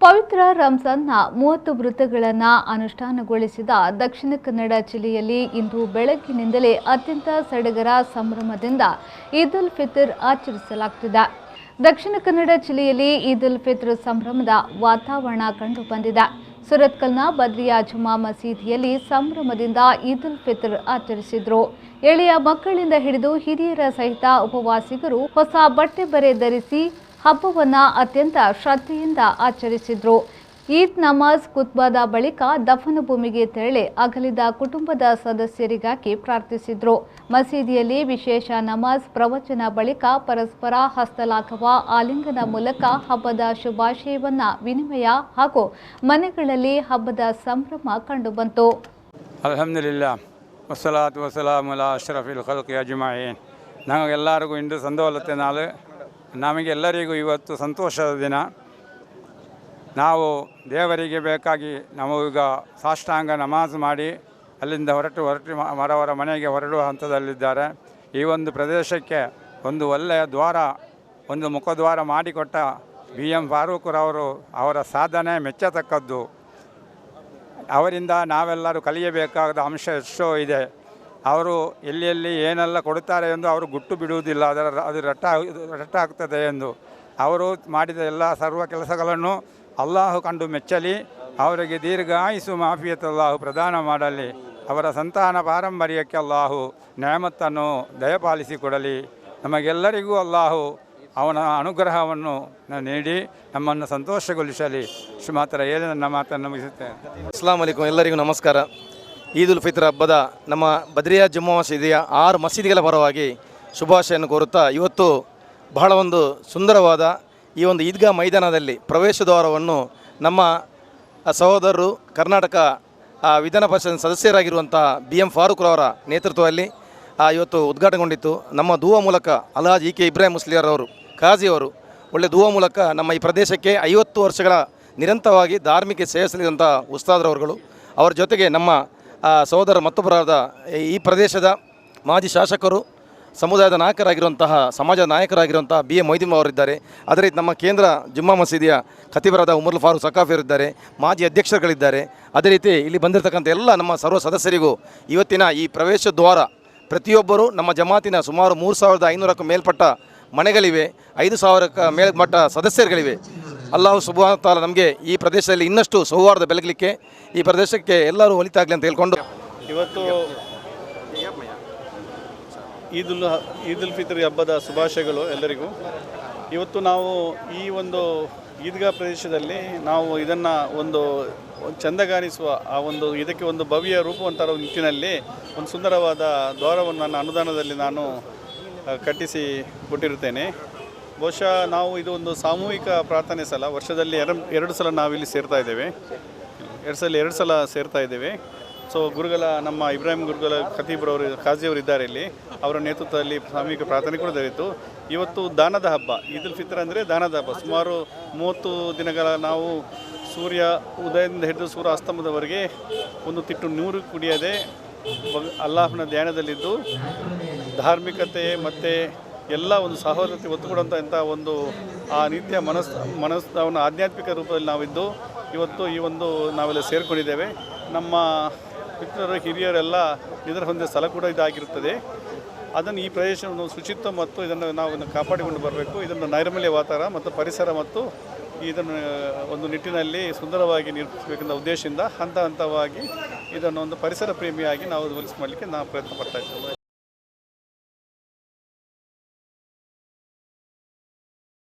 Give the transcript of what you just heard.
ಪವಿತ್ರ ರಂಜಾನ್ನ 30 ವೃತ್ತಗಳನ್ನು ಅನುಷ್ಠಾನಗೊಳಿಸಿದ ದಕ್ಷಿಣ ಕನ್ನಡ ಜಿಲ್ಲೆಯಲ್ಲಿ ಇಂದು ಬೆಳಗ್ಗಿನಿಂದಲೇ ಅತ್ಯಂತ ಸಡಗರ ಸಂಭ್ರಮದಿಂದ ಈದ್ ಉಲ್ ಫಿತರ್ ಆಚರಿಸಲಾಗುತ್ತಿದೆ. ದಕ್ಷಿಣ ಕನ್ನಡ ಜಿಲ್ಲೆಯಲ್ಲಿ ಈದ್ ಉಲ್ ಫಿತರ್ ಸಂಭ್ರಮದ ವಾತಾವರಣ ಕಂಡುಬಂದಿದೆ. ಸುರತ್ಕಲ್ನ ಬದ್ರಿಯಾ ಜುಮಾ ಮಸೀದಿಯಲ್ಲಿ ಸಂಭ್ರಮದಿಂದ ಈದ್ ಉಲ್ ಫಿತರ್ ಆಚರಿಸಿದರು. ಎಳೆಯ ಮಕ್ಕಳಿಂದ ಹಿಡಿದು ಹಿರಿಯರ ಸಹಿತ ಉಪವಾಸಿಗರು ಹೊಸ ಬಟ್ಟೆ ಬರೆ ಧರಿಸಿ ಹಬ್ಬವನ್ನು ಅತ್ಯಂತ ಶ್ರದ್ಧೆಯಿಂದ ಆಚರಿಸಿದರು. ಈದ್ ನಮಾಜ್ ಖುತ್ಬಾದ ಬಳಿಕ ದಫನ ಭೂಮಿಗೆ ತೆರಳಿ ಅಗಲಿದ ಕುಟುಂಬದ ಸದಸ್ಯರಿಗಾಗಿ ಪ್ರಾರ್ಥಿಸಿದರು. ಮಸೀದಿಯಲ್ಲಿ ವಿಶೇಷ ನಮಾಜ್ ಪ್ರವಚನ ಬಳಿಕ ಪರಸ್ಪರ ಹಸ್ತಲಾಘವ ಆಲಿಂಗನ ಮೂಲಕ ಹಬ್ಬದ ಶುಭಾಶಯವನ್ನ ವಿನಿಮಯ ಹಾಗೂ ಮನೆಗಳಲ್ಲಿ ಹಬ್ಬದ ಸಂಭ್ರಮ ಕಂಡುಬಂತು. ಅಲ್ಹಮ್ದುಲಿಲ್ಲಾಹ್ ವಸ್ಸಲಾತು ವಸಲಾಮು ಅಲಾ ಅಶ್ರಫಿಲ್ ಖಲ್ಕಿ ಅಜ್ಮഈನ್. ನಮಗೆಲ್ಲರಿಗೂ ಇಂದು ಸಂತೋಷದ ನಾಳು. ನಮಗೆಲ್ಲರಿಗೂ ಇವತ್ತು ಸಂತೋಷದ ದಿನ. ನಾವು ದೇವರಿಗೆ ಬೇಕಾಗಿ ನಾವು ಈಗ ಸಾಷ್ಟಾಂಗ ನಮಾಜ್ ಮಾಡಿ ಅಲ್ಲಿಂದ ಹೊರಟು ಅವರವರ ಮನೆಗೆ ಹೊರಡುವ ಹಂತದಲ್ಲಿದ್ದಾರೆ. ಈ ಒಂದು ಪ್ರದೇಶಕ್ಕೆ ಒಂದು ಒಳ್ಳೆಯ ದ್ವಾರ, ಒಂದು ಮುಖದ್ವಾರ ಮಾಡಿಕೊಟ್ಟ BM ಫಾರೂಕ್ರವರು ಅವರ ಸಾಧನೆ ಮೆಚ್ಚತಕ್ಕದ್ದು. ಅವರಿಂದ ನಾವೆಲ್ಲರೂ ಕಲಿಯಬೇಕಾದ ಅಂಶ ಎಷ್ಟೋ ಇದೆ. ಅವರು ಎಲ್ಲಿ ಏನೆಲ್ಲ ಕೊಡುತ್ತಾರೆ ಎಂದು ಅವರು ಗುಟ್ಟು ಬಿಡುವುದಿಲ್ಲ, ಅದು ರಟ್ಟಾಗ್ತದೆ ಎಂದು. ಅವರು ಮಾಡಿದ ಎಲ್ಲ ಸರ್ವ ಕೆಲಸಗಳನ್ನು ಅಲ್ಲಾಹು ಕಂಡು ಮೆಚ್ಚಲಿ. ಅವರಿಗೆ ದೀರ್ಘಾಯುಸು ಮಾಫಿಯತಲ್ಲಾಹು ಪ್ರದಾನ ಮಾಡಲಿ. ಅವರ ಸಂತಾನ ಪಾರಂಪರ್ಯಕ್ಕೆ ಅಲ್ಲಾಹು ನ್ಯಾಮತ್ತನ್ನು ದಯಪಾಲಿಸಿಕೊಡಲಿ. ನಮಗೆಲ್ಲರಿಗೂ ಅಲ್ಲಾಹು ಅವನ ಅನುಗ್ರಹವನ್ನು ನೀಡಿ ನಮ್ಮನ್ನು ಸಂತೋಷಗೊಳಿಸಲಿ. ಇಷ್ಟು ಮಾತ್ರ ಹೇಳಿ ನನ್ನ ಮಾತನ್ನು ಮುಗಿಸುತ್ತೇನೆ. ಅಸ್ಲಾಂ ವಲೈಕುಂ. ಎಲ್ಲರಿಗೂ ನಮಸ್ಕಾರ. ಈದ್ ಉಲ್ ಫಿತರ್ ಹಬ್ಬದ ನಮ್ಮ ಬದ್ರಿಯಾ ಜುಮ್ಮಾ ಮಸೀದಿಯ 6 ಮಸೀದಿಗಳ ಪರವಾಗಿ ಶುಭಾಶಯನ್ನು ಕೋರುತ್ತಾ, ಇವತ್ತು ಬಹಳ ಒಂದು ಸುಂದರವಾದ ಈ ಒಂದು ಈದ್ಗಾ ಮೈದಾನದಲ್ಲಿ ಪ್ರವೇಶ ದ್ವಾರವನ್ನು ನಮ್ಮ ಸಹೋದರರು ಕರ್ನಾಟಕ ವಿಧಾನ ಪರಿಷತ್ ಸದಸ್ಯರಾಗಿರುವಂಥ BM ಫಾರೂಕ್ರವರ ನೇತೃತ್ವದಲ್ಲಿ ಇವತ್ತು ಉದ್ಘಾಟನೆಗೊಂಡಿತ್ತು. ನಮ್ಮ ದುವಾ ಮೂಲಕ ಅಲ್ಹಾಜ್ EK ಇಬ್ರಾಹಿಂ ಮುಸ್ಲಿಯರವರು ಖಾಜಿಯವರು ಒಳ್ಳೆ ದುವಾ ಮೂಲಕ ನಮ್ಮ ಈ ಪ್ರದೇಶಕ್ಕೆ 50 ವರ್ಷಗಳ ನಿರಂತರವಾಗಿ ಧಾರ್ಮಿಕ ಸೇವೆ ಸಲ್ಲಿಸಿದಂಥ ಉಸ್ತಾದ್ರವರುಗಳು, ಅವರ ಜೊತೆಗೆ ನಮ್ಮ ಸಹೋದರ ಮತ್ತೊಬ್ಬರಾದ ಈ ಪ್ರದೇಶದ ಮಾಜಿ ಶಾಸಕರು, ಸಮುದಾಯದ ನಾಯಕರಾಗಿರುವಂತಹ ಸಮಾಜದ ನಾಯಕರಾಗಿರುವಂತಹ BM ಮೊಯ್ದೀನ್ ಅವರಿದ್ದಾರೆ. ಅದೇ ರೀತಿ ನಮ್ಮ ಕೇಂದ್ರ ಜುಮ್ಮಾ ಮಸೀದಿಯ ಖತೀಬರಾದ ಉಮರುಲ್ ಫಾರೂಕ್ ಸಕಾಫಿಯವರಿದ್ದಾರೆ, ಮಾಜಿ ಅಧ್ಯಕ್ಷರುಗಳಿದ್ದಾರೆ. ಅದೇ ರೀತಿ ಇಲ್ಲಿ ಬಂದಿರತಕ್ಕಂಥ ಎಲ್ಲ ನಮ್ಮ ಸರ್ವ ಸದಸ್ಯರಿಗೂ ಇವತ್ತಿನ ಈ ಪ್ರವೇಶ ದ್ವಾರ ಪ್ರತಿಯೊಬ್ಬರು ನಮ್ಮ ಜಮಾತಿನ ಸುಮಾರು 3500ಕ್ಕೂ ಮೇಲ್ಪಟ್ಟ ಮನೆಗಳಿವೆ, 5000ಕ್ಕೂ ಮೇಲ್ಪಟ್ಟ ಸದಸ್ಯರುಗಳಿವೆ. ಅಲ್ಲಾಹು ಸುಬ್ಹಾನಹು ವ ತಆಲಾ ನಮಗೆ ಈ ಪ್ರದೇಶದಲ್ಲಿ ಇನ್ನಷ್ಟು ಸೌಹಾರ್ದ ಬೆಳಗಲಿಕ್ಕೆ ಈ ಪ್ರದೇಶಕ್ಕೆ ಎಲ್ಲರೂ ಒಲಿತಾಗಲಿ ಅಂತ ಹೇಳ್ಕೊಂಡು ಇವತ್ತು ಈದ್ ಉಲ್ ಫಿತರ್ ಹಬ್ಬದ ಶುಭಾಶಯಗಳು ಎಲ್ಲರಿಗೂ. ಇವತ್ತು ನಾವು ಈ ಒಂದು ಈದ್ಗಾ ಪ್ರದೇಶದಲ್ಲಿ ನಾವು ಇದನ್ನು ಒಂದು ಚೆಂದಗಾಣಿಸುವ ಇದಕ್ಕೆ ಒಂದು ಭವ್ಯ ರೂಪವಂತರ ನಿಟ್ಟಿನಲ್ಲಿ ಒಂದು ಸುಂದರವಾದ ದ್ವಾರವನ್ನು ನನ್ನ ಅನುದಾನದಲ್ಲಿ ನಾನು ಕಟ್ಟಿಸಿ ಕೊಟ್ಟಿರುತ್ತೇನೆ. ಬಹುಶಃ ನಾವು ಇದು ಒಂದು ಸಾಮೂಹಿಕ ಪ್ರಾರ್ಥನೆ ಸಲ, ವರ್ಷದಲ್ಲಿ ಎರಡು ಸಲ ನಾವಿಲ್ಲಿ ಸೇರ್ತಾ ಇದ್ದೇವೆ. ಎರಡು ಸಲ ಸೇರ್ತಾ ಇದ್ದೇವೆ. ಸೊ ನಮ್ಮ ಇಬ್ರಾಹಿಂ ಗುರುಗಳ ಖತೀಬ್ರವರು ಖಾಜಿಯವರು ಇದ್ದಾರೆ ಇಲ್ಲಿ. ಅವರ ನೇತೃತ್ವದಲ್ಲಿ ಸಾಮೂಹಿಕ ಪ್ರಾರ್ಥನೆ ಕೂಡ ನಡೆಯಿತು. ಇವತ್ತು ದಾನದ ಹಬ್ಬ, ಈದ್ ಉಲ್ ಫಿತರ್ ಅಂದರೆ ದಾನದ ಹಬ್ಬ. ಸುಮಾರು 30 ದಿನಗಳ ನಾವು ಸೂರ್ಯ ಉದಯದಿಂದ ಹಿಡಿದು ಸೂರ್ಯ ಅಸ್ತಮದವರೆಗೆ ಒಂದು ತಿಟ್ಟು ನೀರು ಕುಡಿಯದೆ ಅಲ್ಲಾಹನ ಧ್ಯಾನದಲ್ಲಿದ್ದು ಧಾರ್ಮಿಕತೆ ಮತ್ತು ಎಲ್ಲ ಒಂದು ಸಹೋದರತೆ ಒತ್ತು ಕೊಡುವಂಥ ಒಂದು ಆ ನಿತ್ಯ ಮನಸ್ಸನ್ನು ಆಧ್ಯಾತ್ಮಿಕ ರೂಪದಲ್ಲಿ ನಾವಿದ್ದು ಇವತ್ತು ಈ ಒಂದು ನಾವೆಲ್ಲ ಸೇರಿಕೊಂಡಿದ್ದೇವೆ. ನಮ್ಮ ಮಿತ್ರರು ಹಿರಿಯರೆಲ್ಲ ಇದರ ಹೊಂದಿದ ಸ್ಥಳ ಕೂಡ ಇದಾಗಿರುತ್ತದೆ. ಅದನ್ನು ಈ ಪ್ರದೇಶವನ್ನು ಶುಚಿತ್ವ ಮತ್ತು ಇದನ್ನು ನಾವು ಕಾಪಾಡಿಕೊಂಡು ಬರಬೇಕು. ಇದನ್ನು ನೈರ್ಮಲ್ಯ ವಾತಾವರಣ ಮತ್ತು ಪರಿಸರ ಮತ್ತು ಇದನ್ನು ಒಂದು ನಿಟ್ಟಿನಲ್ಲಿ ಸುಂದರವಾಗಿ ನಿರ್ಮಿಸಬೇಕೆಂಬ ಉದ್ದೇಶದಿಂದ ಹಂತವಾಗಿ ಇದನ್ನು ಒಂದು ಪರಿಸರ ಪ್ರೇಮಿಯಾಗಿ ನಾವು ಮಾಡಲಿಕ್ಕೆ ನಾವು ಪ್ರಯತ್ನ ಪಡ್ತಾ ಇದ್ದೇವೆ.